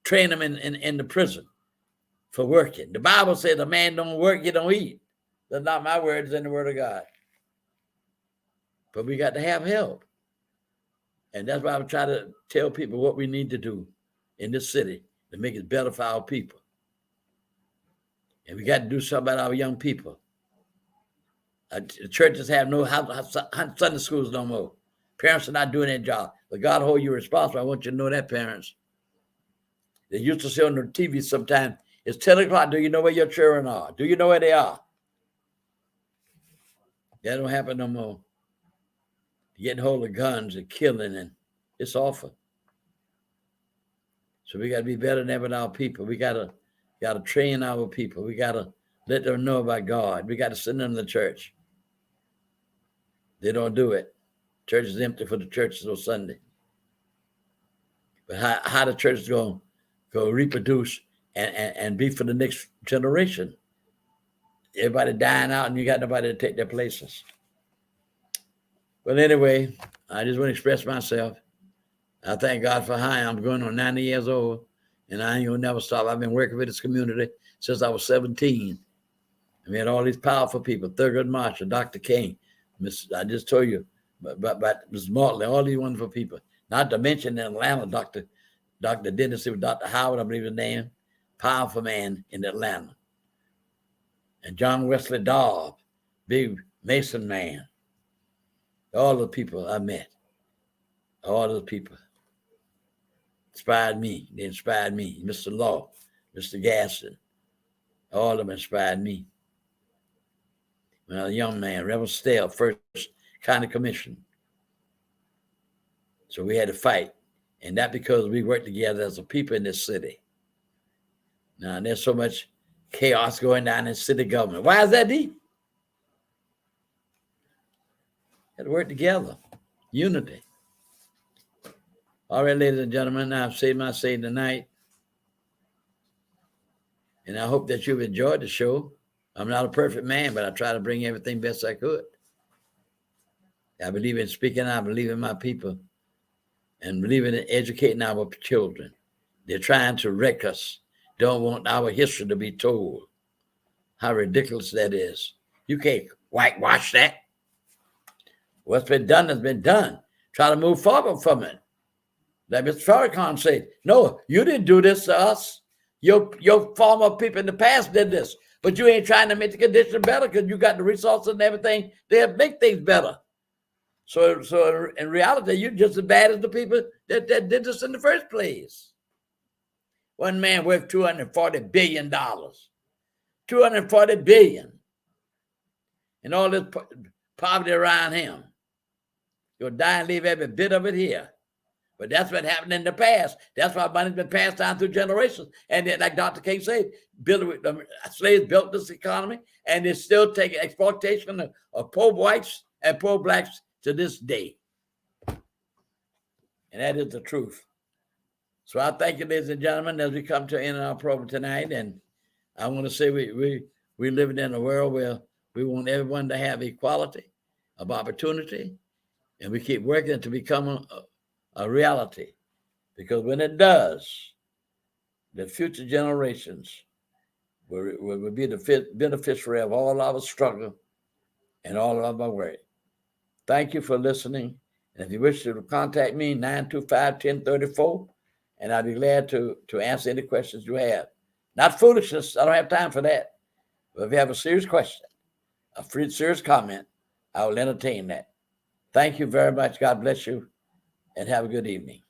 train them in the prison for working. The Bible says a man don't work, you don't eat. That's not my words, in the word of God. But we got to have help. And that's why I'm trying to tell people what we need to do in this city to make it better for our people. And we got to do something about our young people. The churches have no Sunday schools no more. Parents are not doing their job. But God hold you responsible. I want you to know that, parents. They used to say on the TV sometimes, it's 10 o'clock. Do you know where your children are? Do you know where they are? That don't happen no more. Getting hold of guns and killing, and it's awful. So we got to be better than ever with our people. We got to train our people. We got to let them know about God. We got to send them to church. They don't do it. Church is empty for the churches on Sunday. But how the church is going to reproduce and be for the next generation? Everybody dying out, and you got nobody to take their places. But anyway, I just want to express myself. I thank God for how I'm going on 90 years old, and I ain't going to never stop. I've been working with this community since I was 17. We had all these powerful people, Thurgood Marshall, Dr. King, I just told you about Ms. Motley, all these wonderful people. Not to mention in Atlanta, Dr. Dennis, Dr. Howard, I believe his name, powerful man in Atlanta. And John Wesley Dobb, big Mason man. All the people I met, all the people inspired me. They inspired me. Mr. Law, Mr. Gaston, all of them inspired me. When I was a young man, Reverend Stell, first county commission. So we had to fight. And that because we worked together as a people in this city. Now, there's so much chaos going on in city government. Why is that deep? Had to work together. Unity. All right, ladies and gentlemen, I've said my say tonight. And I hope that you've enjoyed the show. I'm not a perfect man, but I try to bring everything best I could. I believe in speaking. I believe in my people. And believe in educating our children. They're trying to wreck us. Don't want our history to be told. How ridiculous that is. You can't whitewash that. What's been done has been done. Try to move forward from it. Like Mr. Farrakhan said, no, you didn't do this to us. Your former people in the past did this. But you ain't trying to make the condition better because you got the resources and everything. They'll make things better. So in reality, you're just as bad as the people that did this in the first place. One man worth $240 billion. $240 billion. And all this poverty around him. You'll die and leave every bit of it here. But that's what happened in the past. That's why money's been passed down through generations. And then, like Dr. King said, slaves built this economy, and they're still taking exploitation of poor whites and poor blacks to this day. And that is the truth. So I thank you, ladies and gentlemen, as we come to the end of our program tonight. And I want to say we live in a world where we want everyone to have equality of opportunity, and we keep working to become a reality. Because when it does, the future generations will be the beneficiary of all our struggle and all of our work. Thank you for listening. And if you wish to contact me, 925-1034, and I'll be glad to answer any questions you have. Not foolishness. I don't have time for that. But if you have a serious question, a serious comment, I will entertain that. Thank you very much. God bless you, and have a good evening.